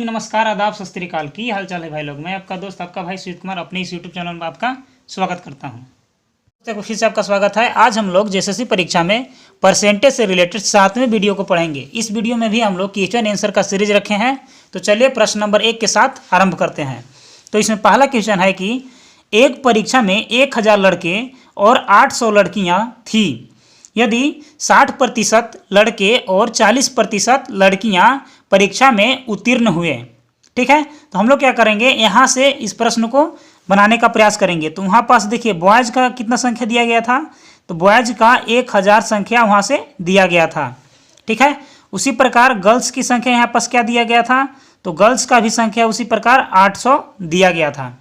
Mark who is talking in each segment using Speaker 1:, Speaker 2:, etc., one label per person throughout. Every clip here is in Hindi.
Speaker 1: नमस्कार, आदाब, सत श्री अकाल। की हाल चाल है भाई लोग। मैं आपका दोस्त, आपका भाई सुजीत कुमार अपने इस यूट्यूब चैनल में आपका स्वागत करता हूं। फिर से आपका स्वागत है। आज हम लोग जेएसएससी परीक्षा में परसेंटेज से रिलेटेड 7वें वीडियो को पढ़ेंगे। इस वीडियो में भी हम लोग क्वेश्चन आंसर का सीरीज रखे हैं। तो चलिए प्रश्न नंबर 1 के साथ आरंभ करते हैं। तो इसमें पहला क्वेश्चन है कि एक परीक्षा में 1000 लड़के और 800 लड़कियाँ थी। यदि 60% लड़के और 40% लड़कियां परीक्षा में उत्तीर्ण हुए, ठीक है, तो हम लोग क्या करेंगे, यहाँ से इस प्रश्न को बनाने का प्रयास करेंगे। तो वहाँ पास देखिए बॉयज़ का कितना संख्या दिया गया था, तो बॉयज़ का 1000 संख्या वहाँ से दिया गया था, ठीक है। उसी प्रकार गर्ल्स की संख्या यहाँ पास क्या दिया गया था, तो गर्ल्स का भी संख्या उसी प्रकार 800 दिया गया था,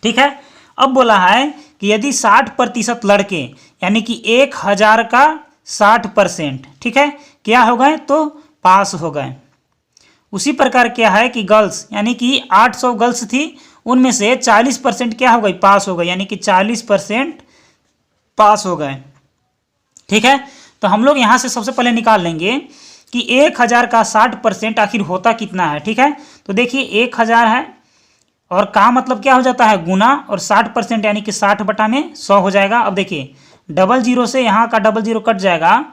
Speaker 1: ठीक है। अब बोला है कि यदि 60% लड़के यानी कि 1000 का 60%, ठीक है, क्या हो गए, तो पास हो गए। उसी प्रकार क्या है कि गर्ल्स यानी कि 800 गर्ल्स थी, उनमें से 40% क्या हो गई, पास हो गई, यानी कि 40% पास हो गए, ठीक है। तो हम लोग यहाँ से सबसे पहले निकाल लेंगे कि 1000 का 60% आखिर होता कितना है, ठीक है। तो देखिए 1000 है और का मतलब क्या हो जाता है, गुना, और 60% यानी कि 60/100 हो जाएगा। अब देखिए 00 से यहाँ का 00 कट जाएगा,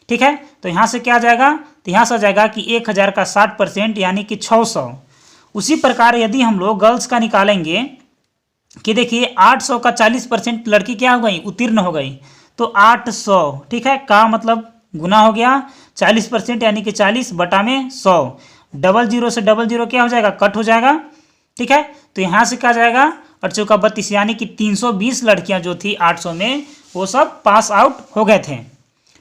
Speaker 1: ठीक है। तो यहाँ से क्या आ जाएगा, तो यहाँ से आ जाएगा कि 1000 का 60% यानी कि 600। उसी प्रकार यदि हम लोग गर्ल्स का निकालेंगे कि देखिए 800 का 40% लड़की क्या हो गई, उत्तीर्ण हो गई, तो 800, ठीक है, का मतलब गुना हो गया, 40% यानी कि 40/100, 00 से 00 क्या हो जाएगा, कट हो जाएगा, ठीक है। तो यहाँ से क्या जाएगा, 8 चौका 32 यानी कि 320 लड़कियां जो थी 800 में, वो सब पास आउट हो गए थे,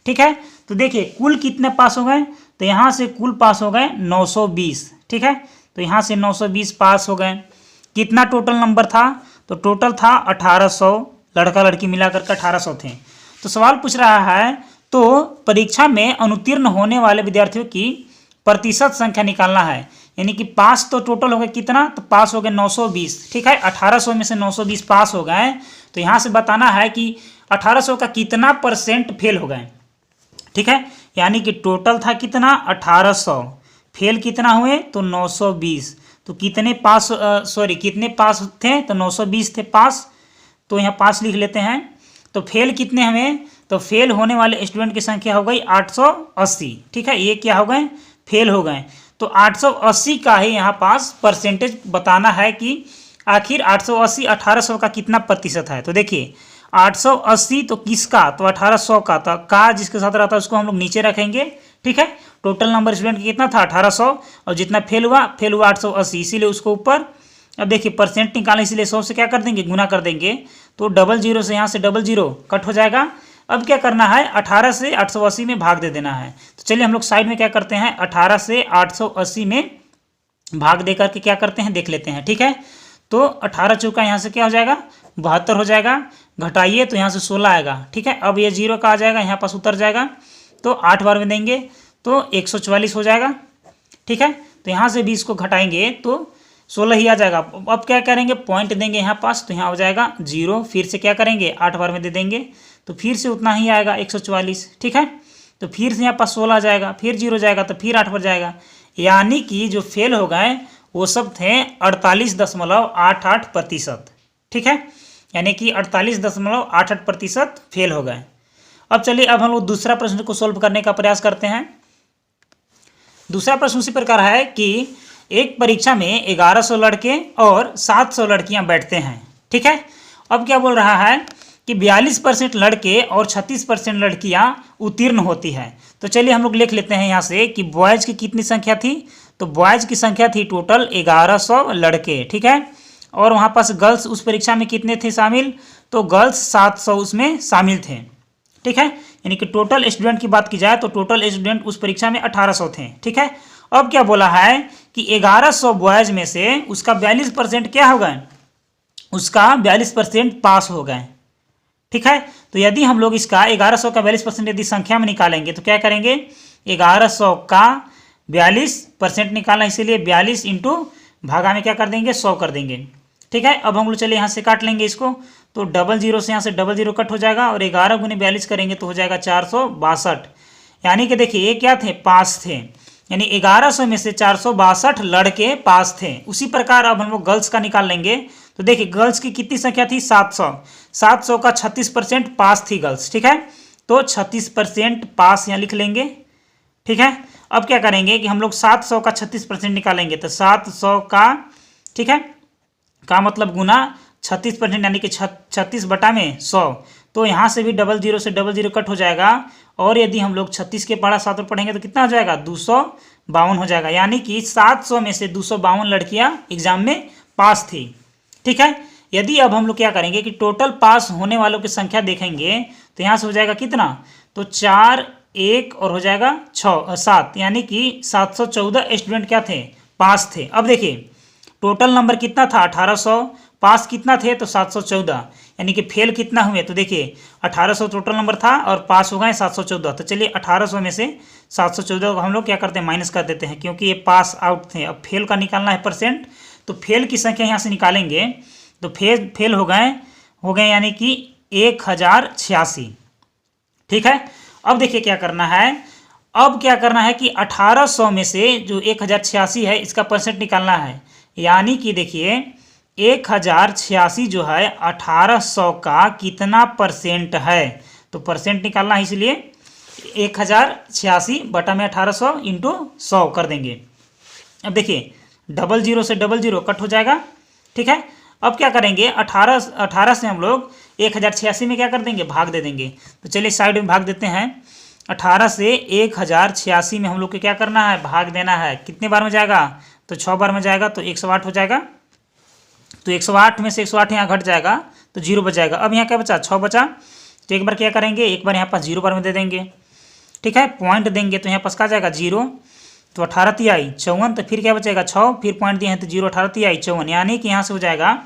Speaker 1: ठीक है। तो देखिए कुल कितने पास हो गए, तो यहाँ से कुल पास हो गए 920, ठीक है। तो यहाँ से 920 पास हो गए। कितना टोटल नंबर था, तो टोटल था 1800, लड़का लड़की मिलाकर के 1800 थे। तो सवाल पूछ रहा है, तो परीक्षा में अनुत्तीर्ण होने वाले विद्यार्थियों की प्रतिशत संख्या निकालना है, यानी कि पास तो टोटल हो गए कितना, तो पास हो गए 920, ठीक है। 1800 में से 920 पास हो गए, तो यहाँ से बताना है कि 1800 का कितना परसेंट फेल हो गए, ठीक है। यानी कि टोटल था कितना 1800, फेल कितना हुए, तो 920। तो कितने पास, कितने पास थे, तो 920 थे पास, तो यहाँ पास लिख लेते हैं। तो फेल कितने हुए, तो फेल होने वाले स्टूडेंट की संख्या हो गई 880, ठीक है। ये क्या हो गए, फेल हो गए। तो 880 का ही यहाँ पास परसेंटेज बताना है कि आखिर 880 1800 का कितना प्रतिशत है। तो देखिए 880 तो किसका, तो 1800 का, तो का जिसके साथ रहता है उसको हम लोग नीचे रखेंगे, ठीक है। टोटल नंबर स्टूडेंट कितना था 1800, और जितना फेल हुआ 880, इसीलिए उसको ऊपर। अब देखिए परसेंट निकालें, इसलिए 100 से क्या कर देंगे, गुना कर देंगे, तो 00 से यहाँ से 00 कट हो जाएगा। अब क्या करना है, 18 से 880 में भाग दे देना है। तो चलिए हम लोग साइड में क्या करते हैं, 18 से 880 में भाग दे करके क्या करते हैं, देख लेते हैं, ठीक है। तो 18 चौका यहाँ से क्या हो जाएगा, 72 हो जाएगा, घटाइए तो यहाँ से 16 आएगा, ठीक है। अब ये 0 का आ जाएगा, यहाँ पास उतर जाएगा, तो 8 बार में देंगे तो 144 हो जाएगा, ठीक है। तो यहाँ से 20 को घटाएंगे तो 16 ही आ जाएगा। अब क्या करेंगे, पॉइंट देंगे यहाँ पास, तो यहाँ हो जाएगा 0, फिर से क्या करेंगे, 8 बार में दे देंगे, तो फिर से उतना ही आएगा 144, ठीक है। तो फिर से यहाँ पास 16 आ जाएगा, फिर 0 जाएगा, तो फिर 8 बार जाएगा। यानी कि जो फेल हो गए वो सब थे 48.88%, ठीक है। यानी कि 48.88% फेल हो गए। अब चलिए अब हम लोग दूसरा प्रश्न को सोल्व करने का प्रयास करते हैं। दूसरा प्रश्न उसी प्रकार है कि एक परीक्षा में 1100 लड़के और 700 लड़कियां बैठते हैं, ठीक है। अब क्या बोल रहा है कि 42% लड़के और 36% लड़कियां उत्तीर्ण होती है। तो चलिए हम लोग लिख लेते हैं यहाँ से कि बॉयज़ की कितनी संख्या थी, तो बॉयज़ की संख्या थी टोटल 1100 लड़के, ठीक है। और वहाँ पास गर्ल्स उस परीक्षा में कितने थे शामिल, तो गर्ल्स 700 उसमें शामिल थे, ठीक है। यानी कि टोटल स्टूडेंट की बात की जाए तो टोटल स्टूडेंट उस परीक्षा में 1800 थे, ठीक है। अब क्या बोला है कि 1100 बॉयज़ में से उसका 42% क्या हो गए, उसका 42% पास हो गए, ठीक है। तो यदि हम लोग इसका 1100 का 42% यदि संख्या में निकालेंगे तो क्या करेंगे, 1100 का 42% निकालना, इसीलिए 42 इंटू भागा में क्या कर देंगे, 100 कर देंगे, ठीक है। अब हम लोग चलिए यहाँ से काट लेंगे इसको, तो 00 से यहाँ से 00 कट हो जाएगा, और 11 गुने 42 करेंगे तो हो जाएगा 462। यानी कि देखिए ये क्या थे, पास थे। यानी 1100 में से 462 लड़के पास थे। उसी प्रकार अब हम लोग गर्ल्स का निकाल लेंगे। तो देखिए गर्ल्स की कितनी संख्या थी, 700। 700 का 36% पास थी गर्ल्स, ठीक है। तो 36% पास यहाँ लिख लेंगे, ठीक है। अब क्या करेंगे कि हम लोग 700 का 36% निकालेंगे। तो 700 का, ठीक है, का मतलब गुना 36%, यानी कि 36 बटा में 100। तो यहाँ से भी 00 से 00 कट हो जाएगा। और यदि हम लोग 36 के पढ़ा 7 और पढ़ेंगे तो कितना हो जाएगा, 252 हो जाएगा। यानी कि 700 में से 252 लड़कियां एग्जाम में पास थी, ठीक है। यदि अब हम लोग क्या करेंगे कि टोटल पास होने वालों की संख्या देखेंगे तो यहाँ से हो जाएगा कितना, तो 4 1 और हो जाएगा 6 7, यानी कि 714 स्टूडेंट क्या थे, पास थे। अब देखिए टोटल नंबर कितना था, 1800, पास कितना थे, तो 714, यानी कि फेल कितना हुए, तो देखिए 1800 टोटल नंबर था और पास हो गए 714। तो चलिए 1800 में से 714 को हम लोग क्या करते हैं, माइनस कर देते हैं, क्योंकि ये पास आउट थे। अब फेल का निकालना है परसेंट, तो फेल की संख्या यहाँ से निकालेंगे। तो फेल हो गए यानी कि 1086, ठीक है। अब देखिए क्या करना है, अब क्या करना है कि 1800 में से जो 1086 है इसका परसेंट निकालना है। यानी कि देखिए 1086 जो है 1800 का कितना परसेंट है, तो परसेंट निकालना है, इसलिए 1086 बटा में 1800 इंटू 100 कर देंगे। अब देखिए 00 से 00 कट हो जाएगा, ठीक है। अब क्या करेंगे, 18 से हम लोग 1086 में क्या कर देंगे, भाग दे देंगे। तो चलिए साइड में भाग देते हैं। 18 से 1086 में हम लोग को क्या करना है, भाग देना है। कितने बार में जाएगा, तो 6 बार में जाएगा, तो 108 हो जाएगा। तो 108 में से 108 यहाँ घट जाएगा तो 0 बच जाएगा। अब यहाँ क्या बचा, 6 बचा। तो एक बार क्या करेंगे, एक बार यहाँ पास 0 बार में दे देंगे, ठीक है, पॉइंट देंगे। तो यहाँ पास क्या जाएगा 0, तो 18 तिहाई 54, तो फिर क्या बचेगा 6, फिर पॉइंट दिए हैं तो 0, 18 तिहाई 54, यानी कि यहाँ से हो जाएगा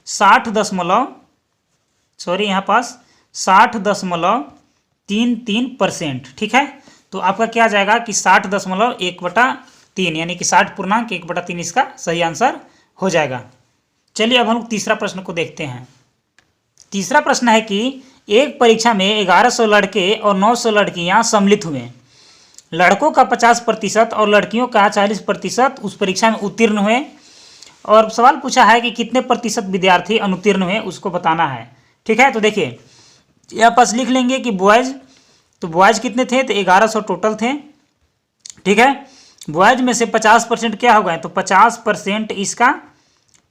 Speaker 1: 60.33%, ठीक है। तो आपका क्या आ जाएगा कि 60.1/3, यानी कि 60.1/3 इसका सही आंसर हो जाएगा। चलिए अब हम लोग तीसरा प्रश्न को देखते हैं। तीसरा प्रश्न है कि एक परीक्षा में 1100 लड़के और 900 लड़कियां सम्मिलित हुए। लड़कों का 50% और लड़कियों का 40% उस परीक्षा में उत्तीर्ण हुए। और सवाल पूछा है कि कितने प्रतिशत विद्यार्थी अनुत्तीर्ण हुए, उसको बताना है, ठीक है। तो देखिए यहाँ पास लिख लेंगे कि बॉयज़, तो बॉयज़ कितने थे, तो 1100 टोटल थे, ठीक है। बॉयज़ में से 50% क्या हो गए, तो 50% इसका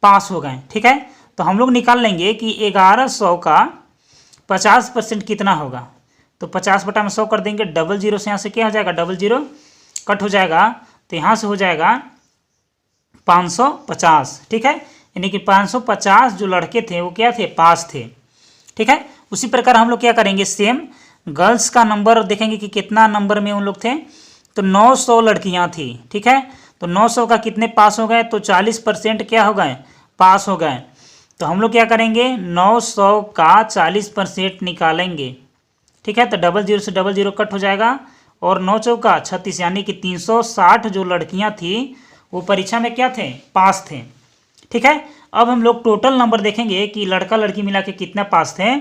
Speaker 1: पास हो गए, ठीक है। तो हम लोग निकाल लेंगे कि 1100 का 50% कितना होगा। तो 50 बटा में 100 कर देंगे, 00 से यहाँ से क्या हो जाएगा, 00 कट हो जाएगा। तो यहाँ से हो जाएगा 550, ठीक है। यानी कि 550 जो लड़के थे वो क्या थे, पास थे, ठीक है। उसी प्रकार हम लोग क्या करेंगे, सेम गर्ल्स का नंबर देखेंगे कि कितना नंबर में उन लोग थे। तो 900 लड़कियां थी, ठीक है। तो 900 का कितने पास हो गए, तो 40% क्या हो गए, पास हो गए। तो हम लोग क्या करेंगे, 900 का 40% निकालेंगे, ठीक है। तो 00 से 00 कट हो जाएगा और 9 चौका 36, यानी कि 360 जो लड़कियां थी वो परीक्षा में क्या थे, पास थे, ठीक है। अब हम लोग टोटल नंबर देखेंगे कि लड़का लड़की मिला के कितना पास थे।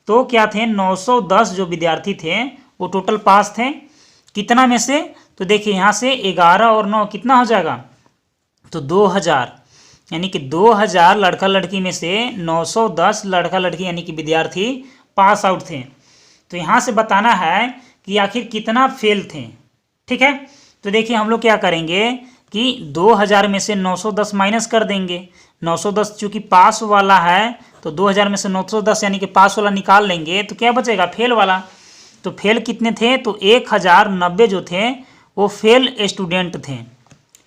Speaker 1: तो क्या थे, 910 जो विद्यार्थी थे वो टोटल पास थे। कितना में से, तो देखिए यहाँ से 11 और 9 कितना हो जाएगा, तो 2000, यानी कि 2000 लड़का लड़की में से 910 लड़का लड़की यानी कि विद्यार्थी पास आउट थे। तो यहाँ से बताना है कि आखिर कितना फेल थे, ठीक है। तो देखिए हम लोग क्या करेंगे कि 2000 में से 910 माइनस कर देंगे। 910 चूँकि पास वाला है तो 2000 में से 910 यानी कि पास वाला निकाल लेंगे तो क्या बचेगा, फेल वाला। तो फेल कितने थे, तो 1090 जो थे वो फेल स्टूडेंट थे,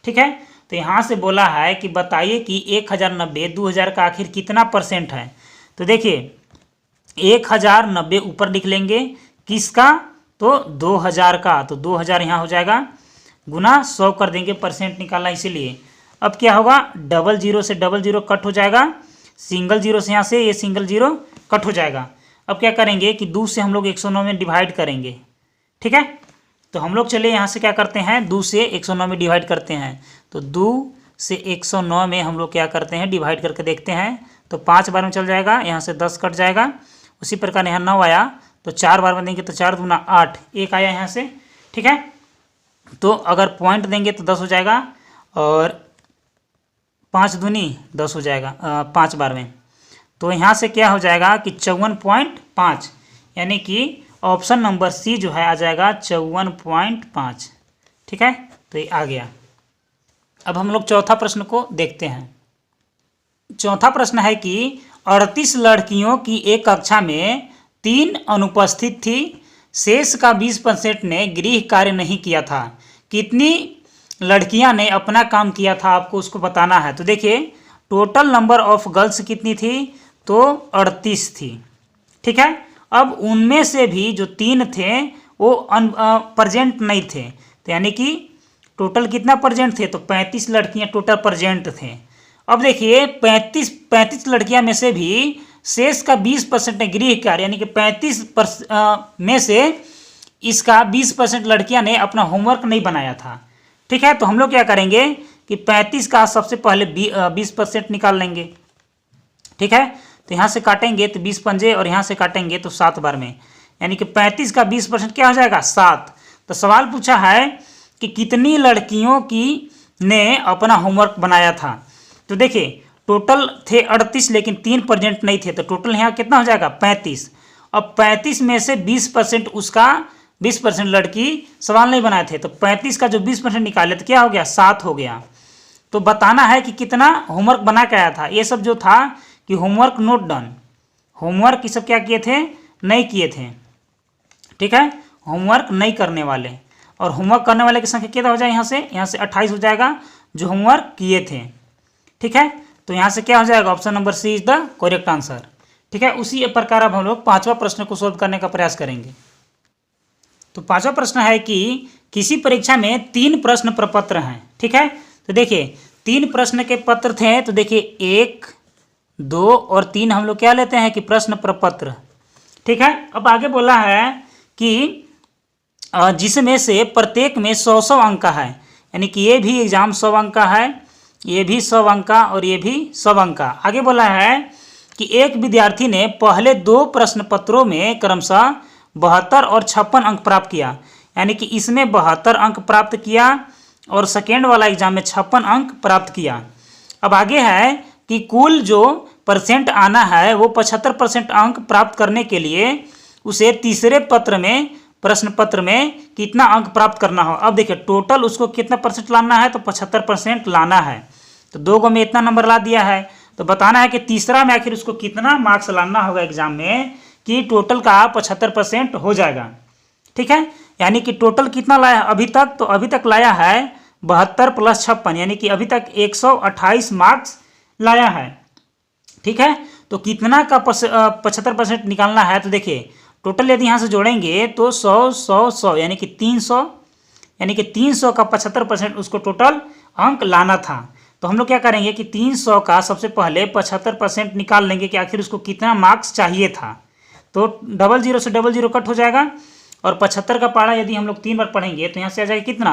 Speaker 1: ठीक है। तो यहाँ से बोला है कि बताइए कि 1090 2000 का आखिर कितना परसेंट है। तो देखिए 1090 ऊपर लिख लेंगे, किसका, तो 2000 का। तो 2000 यहाँ हो जाएगा, गुना 100 कर देंगे, परसेंट निकालना इसीलिए। अब क्या होगा, 00 से 00 कट हो जाएगा, सिंगल जीरो से यहाँ से ये सिंगल जीरो कट हो जाएगा। अब क्या करेंगे कि 2 से हम लोग 109 में डिवाइड करेंगे, ठीक है। तो हम लोग चलिए यहाँ से क्या करते हैं, 2 से 109 में डिवाइड करते हैं। तो 2 से 109 में हम लोग क्या करते हैं, डिवाइड करके देखते हैं। तो 5 बार में चल जाएगा, यहाँ से 10 कट जाएगा। उसी प्रकार यहाँ 9 आया तो 4 बार में देंगे तो 4 दूना 8, 1 आया यहाँ से, ठीक है। तो अगर पॉइंट देंगे तो 10 हो जाएगा, और 5 दूनी 10 हो जाएगा 5 बार में। तो यहाँ से क्या हो जाएगा कि 54.5, यानी कि ऑप्शन नंबर सी जो है आ जाएगा 54.5। ठीक है, तो ये आ गया। अब हम लोग चौथा प्रश्न को देखते हैं। चौथा प्रश्न है कि 38 लड़कियों की एक कक्षा में 3 अनुपस्थित थी, शेष का 20% ने गृह कार्य नहीं किया था। कितनी लड़कियां ने अपना काम किया था, आपको उसको बताना है। तो देखिए टोटल नंबर ऑफ गर्ल्स कितनी थी, तो 38 थी। ठीक है, अब उनमें से भी जो 3 थे वो प्रेजेंट नहीं थे, तो यानी कि टोटल कितना प्रेजेंट थे, तो 35 लड़कियां टोटल प्रेजेंट थे। अब देखिए 35 लड़कियां में से भी शेष का 20% ने गृह कार्य, यानी कि 35 में से इसका 20% लड़कियां ने अपना होमवर्क नहीं बनाया था। ठीक है, तो हम लोग क्या करेंगे कि 35 का सबसे पहले 20% निकाल लेंगे। ठीक है, तो यहाँ से काटेंगे तो 20 पंजे, और यहाँ से काटेंगे तो 7 बार में, यानी कि 35 का 20% क्या हो जाएगा, 7। तो सवाल पूछा है कि कितनी लड़कियों की ने अपना होमवर्क बनाया था। तो देखिए टोटल थे 38, लेकिन 3 प्रेजेंट नहीं थे, तो टोटल यहाँ कितना हो जाएगा, 35। अब 35 में से 20% उसका 20% लड़की सवाल नहीं बनाए थे, तो 35 का जो 20% निकाले तो क्या हो गया, 7 हो गया। तो बताना है कि कितना होमवर्क बना के आया था। ये सब जो था कि होमवर्क नोट डन, होमवर्क ये सब क्या किए थे, नहीं किए थे। ठीक है, होमवर्क नहीं करने वाले, और होमवर्क करने वाले की संख्या कितना हो जाएगा, यहाँ से 28 हो जाएगा जो होमवर्क किए थे। ठीक है, तो यहाँ से क्या हो जाएगा, option number C is the correct answer. ठीक है, उसी प्रकार अब हम लोग पांचवा प्रश्न को सोल्व करने का प्रयास करेंगे। तो पांचवा प्रश्न है कि किसी परीक्षा में 3 प्रश्न प्रपत्र हैं। ठीक है, तो देखिए 3 प्रश्न के पत्र थे, तो देखिए 1, 2 और 3 हम लोग क्या लेते हैं कि प्रश्न प्रपत्र। ठीक है, अब आगे बोला है कि जिसमें से प्रत्येक में 100 अंक का है, यानी कि ये भी एग्जाम 100 अंक का है, ये भी 100 अंक का, और ये भी 100 अंक का। आगे बोला है कि एक विद्यार्थी ने पहले 2 प्रश्न पत्रों में क्रमशः 72 और 56 अंक प्राप्त किया, यानी कि इसमें 72 अंक प्राप्त किया और सेकेंड वाला एग्जाम में 56 अंक प्राप्त किया। अब आगे है कि कुल जो परसेंट आना है वो 75% अंक प्राप्त करने के लिए उसे तीसरे प्रश्न पत्र में कितना अंक प्राप्त करना हो। अब देखिए टोटल उसको कितना परसेंट लाना है, तो 75% लाना है। तो 2 गो में इतना नंबर ला दिया है, तो बताना है कि तीसरा में आखिर उसको कितना मार्क्स लाना होगा एग्जाम में कि टोटल का 75% हो जाएगा। ठीक है, यानी कि टोटल कितना लाया अभी तक, तो अभी तक लाया है 72 + 56, यानी कि अभी तक 128 मार्क्स लाया है। ठीक है, तो कितना का 75% निकालना है, तो देखिए टोटल यदि यहाँ से जोड़ेंगे तो 100 100 100 यानी कि 300, यानी कि 300 का 75% उसको टोटल अंक लाना था। तो हम लोग क्या करेंगे कि 300 का सबसे पहले 75% निकाल लेंगे कि आखिर उसको कितना मार्क्स चाहिए था। तो 00 से 00 कट हो जाएगा, और 75 का पारा यदि हम लोग 3 बार पढ़ेंगे तो यहाँ से आ जाएगा कितना,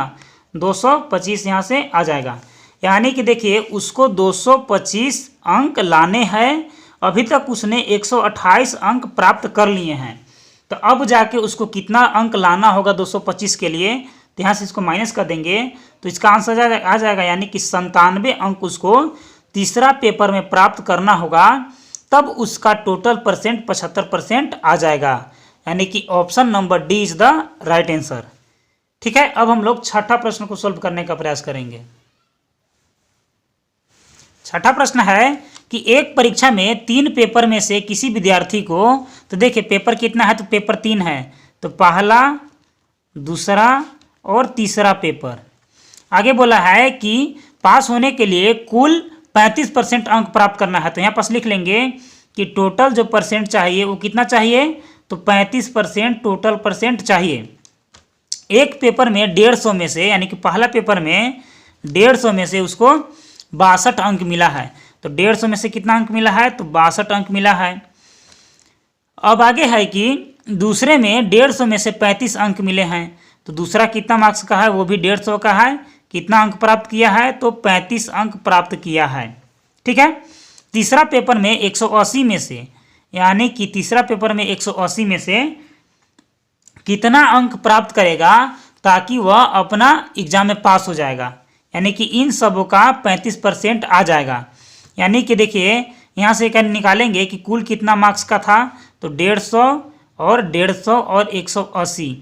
Speaker 1: 225 यहाँ से आ जाएगा। यानी कि देखिए उसको 225 अंक लाने हैं, अभी तक उसने 128 अंक प्राप्त कर लिए हैं। तो अब जाके उसको कितना अंक लाना होगा 225 के लिए, तो यहाँ से इसको माइनस कर देंगे तो इसका आंसर आ जाएगा, यानी कि 97 अंक उसको तीसरा पेपर में प्राप्त करना होगा, तब उसका टोटल परसेंट 75% आ जाएगा, यानी कि option number D is the right answer. ठीक है, अब हम लोग छठा प्रश्न को सोल्व करने का प्रयास करेंगे। छठा प्रश्न है कि एक परीक्षा में 3 पेपर में से किसी विद्यार्थी को, तो देखिए पेपर कितना है, तो पेपर 3 है, तो पहला, दूसरा और तीसरा पेपर। आगे बोला है कि पास होने के लिए कुल 35% अंक प्राप्त करना है। तो यहाँ पास लिख लेंगे कि टोटल जो परसेंट चाहिए वो कितना चाहिए, तो 35% टोटल परसेंट चाहिए। एक पेपर में 150 में से, यानी कि पहला पेपर में 150 में से उसको 62 अंक मिला है। तो 150 में से कितना अंक मिला है, तो 62 अंक मिला है। अब आगे है कि दूसरे में 150 में से 35 अंक मिले हैं, तो दूसरा कितना मार्क्स का है, वो भी 150 का है। कितना अंक प्राप्त किया है, तो 35 अंक प्राप्त किया है। ठीक है, तीसरा पेपर में 180 में से, यानी कि तीसरा पेपर में 180 में से कितना अंक प्राप्त करेगा, ताकि वह अपना एग्ज़ाम में पास हो जाएगा। यानी कि इन सबों का 35% आ जाएगा। यानी कि देखिए यहाँ से क्या निकालेंगे कि कुल कितना मार्क्स का था, तो 150 और 150 और 180,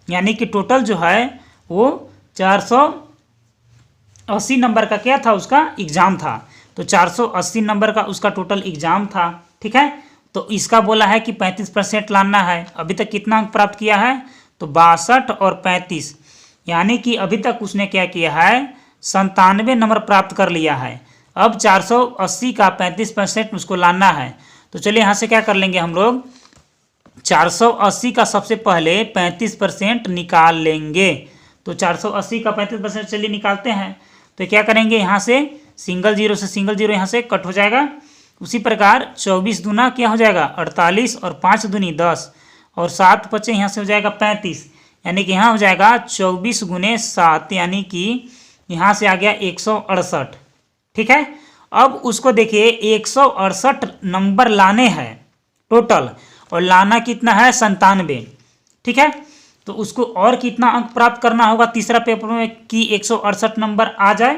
Speaker 1: यानी कि टोटल जो है वो 480 नंबर का क्या था, उसका एग्ज़ाम था। तो 480 नंबर का उसका टोटल एग्ज़ाम था। ठीक है, तो इसका बोला है कि 35% लाना है। अभी तक कितना अंक प्राप्त किया है, तो 62 और 35, यानी कि अभी तक उसने क्या किया है, 97 नंबर प्राप्त कर लिया है। अब 480 का 35% उसको लाना है। तो चलिए यहाँ से क्या कर लेंगे हम लोग, 480 का सबसे पहले 35% निकाल लेंगे। तो 480 का 35% चलिए निकालते हैं। तो क्या करेंगे, यहाँ से सिंगल जीरो से सिंगल जीरो यहाँ से कट हो जाएगा। उसी प्रकार 24 दूना क्या हो जाएगा 48, और 5 दूनी 10, और 7 बचे यहाँ से हो जाएगा 35, यानी कि यहाँ हो जाएगा 24 गुने 7, यानी कि यहाँ से आ गया 168। ठीक है, अब उसको देखिए 168 नंबर लाने हैं टोटल, और लाना कितना है 97। ठीक है, तो उसको और कितना अंक प्राप्त करना होगा तीसरा पेपर में कि 168 नंबर आ जाए।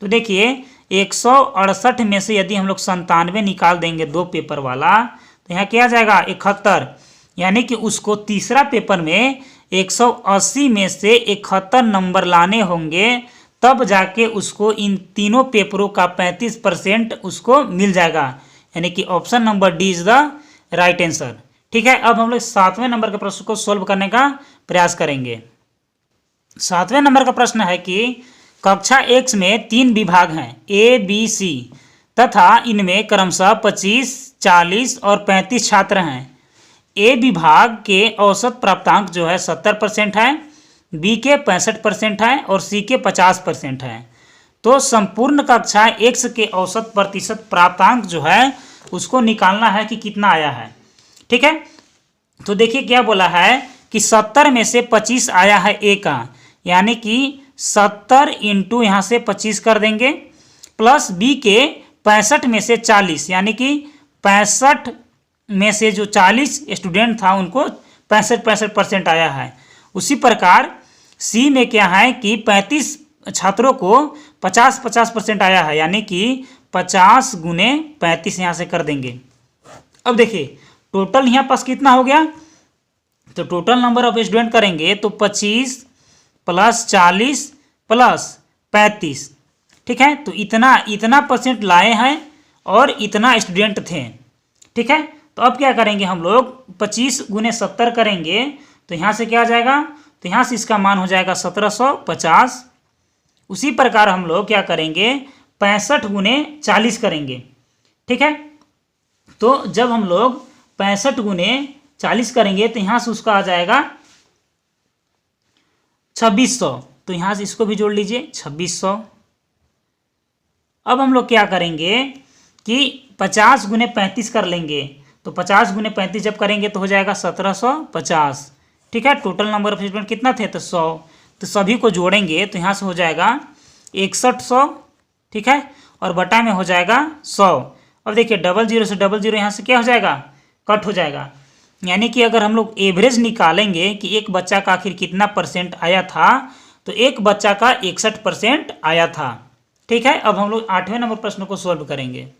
Speaker 1: तो देखिए 168 में से यदि हम लोग 97 निकाल देंगे दो पेपर वाला, तो यहाँ क्या आ जाएगा 71, यानी कि उसको तीसरा पेपर में 180 में से 71 नंबर लाने होंगे, तब जाके उसको इन तीनों पेपरों का 35% उसको मिल जाएगा। यानी कि option number D is the right answer. ठीक है, अब हम लोग 7वें नंबर के प्रश्न को सोल्व करने का प्रयास करेंगे। 7वें नंबर का प्रश्न है कि कक्षा X में 3 विभाग हैं A, B, C तथा इनमें क्रमशः 25, 40 और 35 छात्र हैं। A विभाग के औसत प्राप्तांक जो है 70% है, B के 65% है और C के 50% है। तो संपूर्ण कक्षा X के औसत प्रतिशत प्राप्तांक जो है उसको निकालना है कि कितना आया है। ठीक है, तो देखिए क्या बोला है कि 70 में से 25 आया है A का, यानी कि 70 इंटू यहाँ से 25 कर देंगे, प्लस B के 65 में से 40, यानी कि 65 में से जो 40 स्टूडेंट था उनको 65% आया है। उसी प्रकार C में क्या है कि 35 छात्रों को 50% आया है, यानी कि 50 गुने 35 यहाँ से कर देंगे। अब देखिए टोटल यहाँ पास कितना हो गया, तो टोटल नंबर ऑफ स्टूडेंट करेंगे तो 25 प्लस 40 प्लस 35। ठीक है, तो इतना परसेंट लाए हैं और इतना स्टूडेंट थे। ठीक है, तो अब क्या करेंगे हम लोग 25 गुने 70 करेंगे, तो यहाँ से क्या आ जाएगा, तो यहाँ से इसका मान हो जाएगा 1750। उसी प्रकार हम लोग क्या करेंगे 65 गुने 40 करेंगे। ठीक है, तो जब हम लोग 65 गुने 40 करेंगे तो यहाँ से उसका आ जाएगा 2600। तो यहाँ से इसको भी जोड़ लीजिए 2600। अब हम लोग क्या करेंगे कि 50 गुने 35 कर लेंगे, तो 50 गुने 35 जब करेंगे तो हो जाएगा 1750। ठीक है, टोटल नंबर ऑफ स्टूडेंट कितना थे, तो 100। तो सभी को जोड़ेंगे तो यहाँ से हो जाएगा 6100। ठीक है, और बटा में हो जाएगा 100। अब देखिए डबल जीरो से डबल जीरो यहाँ से क्या हो जाएगा, कट हो जाएगा। यानी कि अगर हम लोग एवरेज निकालेंगे कि एक बच्चा का आखिर कितना परसेंट आया था, तो एक बच्चा का 61% आया था। ठीक है, अब हम लोग 8वें नंबर प्रश्न को सोल्व करेंगे।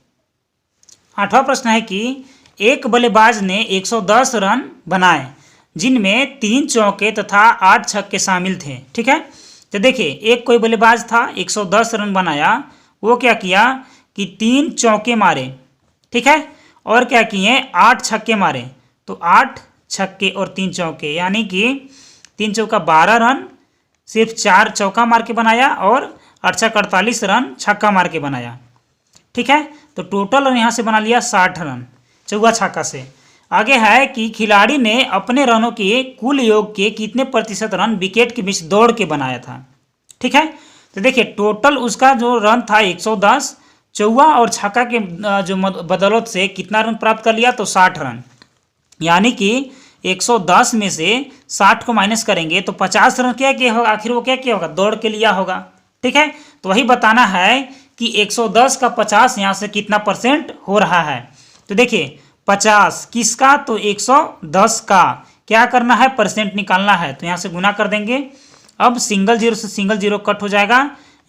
Speaker 1: 8वां प्रश्न है कि एक बल्लेबाज ने 110 रन बनाए, जिनमें 3 चौके तथा 8 छक्के शामिल थे। ठीक है, तो देखिए एक कोई बल्लेबाज था 110 रन बनाया, वो क्या किया कि 3 चौके मारे। ठीक है, और क्या किए 8 छक्के मारे। तो 8 छक्के और 3 चौके, यानी कि 3 चौका 12 रन सिर्फ 4 चौका मार के बनाया, और 8 छक्का 48 रन छक्का मार के बनाया। ठीक है, तो टोटल रन यहाँ से बना लिया 60 रन चौका छक्का से। आगे है कि खिलाड़ी ने अपने रनों के कुल योग के कितने प्रतिशत रन विकेट के बीच दौड़ के बनाया था। ठीक है, तो देखिए टोटल उसका जो रन था 110, चौवा और छक्का के जो बदौलत से कितना रन प्राप्त कर लिया, तो 60 रन। यानी कि 110 में से 60 को माइनस करेंगे तो 50 रन क्या किया होगा, आखिर वो क्या किया होगा, दौड़ के लिया होगा। ठीक है, तो वही बताना है कि 110 का 50 यहाँ से कितना परसेंट हो रहा है। तो देखिए 50 किसका, तो 110 का क्या करना है, परसेंट निकालना है। तो यहाँ से गुना कर देंगे अब सिंगल जीरो से सिंगल जीरो कट हो जाएगा,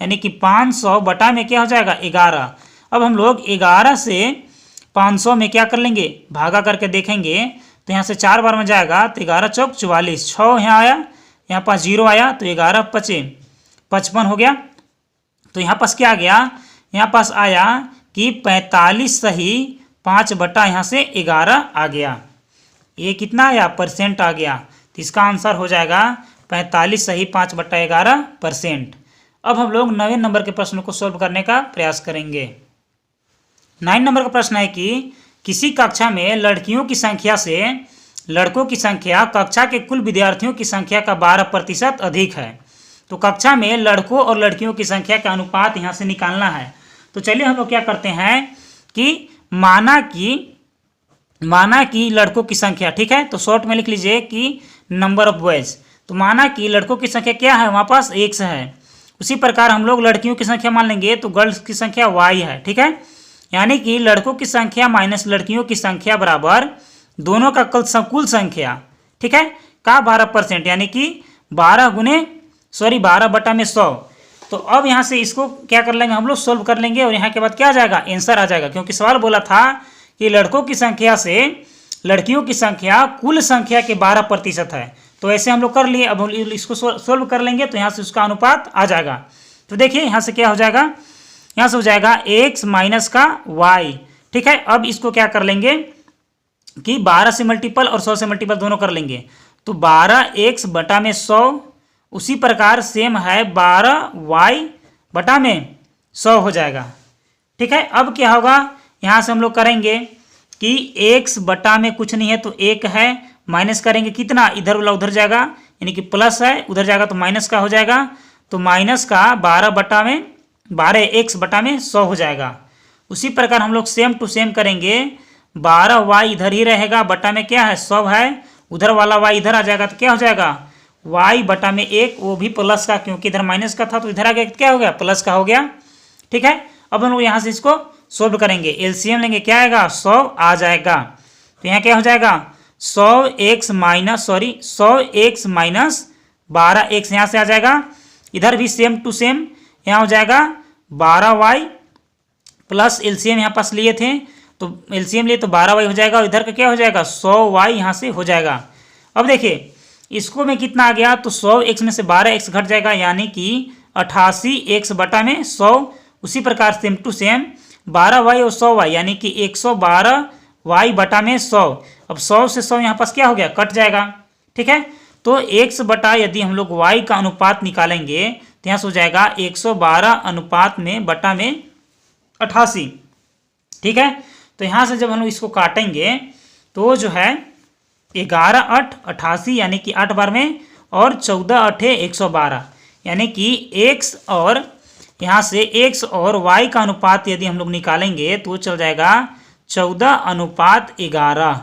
Speaker 1: यानी कि 500 बटा में क्या हो जाएगा 11। अब हम लोग 11 से 500 में क्या कर लेंगे, भागा करके देखेंगे तो यहाँ से 4 बार में जाएगा तो 11 चौक 44, 6 यहाँ आया, यहाँ पास 0 आया तो 11 पचे 55 हो गया। तो यहाँ पास क्या आ गया, यहाँ पास आया कि 45 सही 5 बटा यहाँ से 11 आ गया। ये कितना आया, परसेंट आ गया। तो इसका आंसर हो जाएगा 45 सही 5 बटा 11%। अब हम लोग 9वें नंबर के प्रश्न को सोल्व करने का प्रयास करेंगे। 9 नंबर का प्रश्न है कि किसी कक्षा में लड़कियों की संख्या से लड़कों की संख्या कक्षा के कुल विद्यार्थियों की संख्या का 12% अधिक है। तो कक्षा में लड़कों और लड़कियों की संख्या का अनुपात यहाँ से निकालना है। तो चलिए हम लोग क्या करते हैं कि माना कि लड़कों की संख्या, ठीक है, तो शॉर्ट में लिख लीजिए कि नंबर ऑफ बॉयज। तो माना कि लड़कों की संख्या क्या है, हमारे पास x है। उसी प्रकार हम लोग लड़कियों की संख्या मान लेंगे तो गर्ल्स की संख्या y है, ठीक है। यानी कि लड़कों की संख्या माइनस लड़कियों की संख्या बराबर दोनों का कुल संख्या, ठीक है, का 12%, यानी कि 12 बटा में 100। तो अब यहाँ से इसको क्या कर लेंगे, हम लोग सोल्व कर लेंगे और यहाँ के बाद क्या आ जाएगा, आंसर आ जाएगा। क्योंकि सवाल बोला था कि लड़कों की संख्या से लड़कियों की संख्या कुल संख्या के 12% है। तो ऐसे हम लोग कर लिए। अब हम इसको सोल्व कर लेंगे तो यहाँ से उसका अनुपात आ जाएगा। तो देखिए यहाँ से क्या हो जाएगा, यहाँ से हो जाएगा x माइनस का y, ठीक है। अब इसको क्या कर लेंगे कि 12 से मल्टीपल और 100 से मल्टीपल दोनों कर लेंगे। तो 12x बटा में 100, उसी प्रकार सेम है 12y बटा में 100 हो जाएगा, ठीक है। अब क्या होगा, यहाँ से हम लोग करेंगे कि x बटा में कुछ नहीं है तो 1 है, माइनस करेंगे कितना, इधर वाला उधर जाएगा, यानी कि प्लस है उधर जाएगा तो माइनस का हो जाएगा। तो माइनस का 12x बटा में 100 हो जाएगा। उसी प्रकार हम लोग सेम टू सेम करेंगे, 12y इधर ही रहेगा, बटा में क्या है 100 है, उधर वाला y इधर आ जाएगा तो क्या हो जाएगा y बटा में 1, वो भी प्लस का, क्योंकि इधर माइनस का था तो इधर आ गया क्या हो गया, प्लस का हो गया, ठीक है। अब हम लोग यहाँ से इसको सोल्व करेंगे, एलसीएम लेंगे, क्या आएगा 100 आ जाएगा। तो यहाँ क्या हो जाएगा 100x माइनस 12x यहाँ से आ जाएगा, इधर भी सेम टू सेम यहाँ हो जाएगा 12y प्लस एलसीएम यहाँ पास लिए थे तो एलसीएम लिए तो 12y हो जाएगा, और इधर का क्या हो जाएगा 100y यहाँ से हो जाएगा। अब देखिए इसको में कितना आ गया, तो 100x में से 12x घट जाएगा, यानी कि 88x बटा में 100। उसी प्रकार सेम टू सेम 12y और 100y, यानी कि 112y बटा में 100। अब 100 से 100 यहाँ पास क्या हो गया, कट जाएगा, ठीक है। तो x बटा यदि हम लोग y का अनुपात निकालेंगे तो यहाँ से हो जाएगा 112 अनुपात में बटा में 88, ठीक है। तो यहाँ से जब हम लोग इसको काटेंगे तो जो है 11 8 88, यानी कि 8 बार में, और 14 8 112, यानी कि x और यहाँ से x और y का अनुपात यदि हम लोग निकालेंगे तो चल जाएगा 14:11,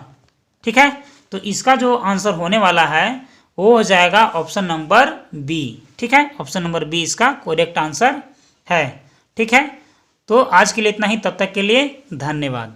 Speaker 1: ठीक है। तो इसका जो आंसर होने वाला है वो हो जाएगा ऑप्शन नंबर बी, ठीक है। ऑप्शन नंबर बी इसका करेक्ट आंसर है, ठीक है। तो आज के लिए इतना ही, तब तक के लिए धन्यवाद।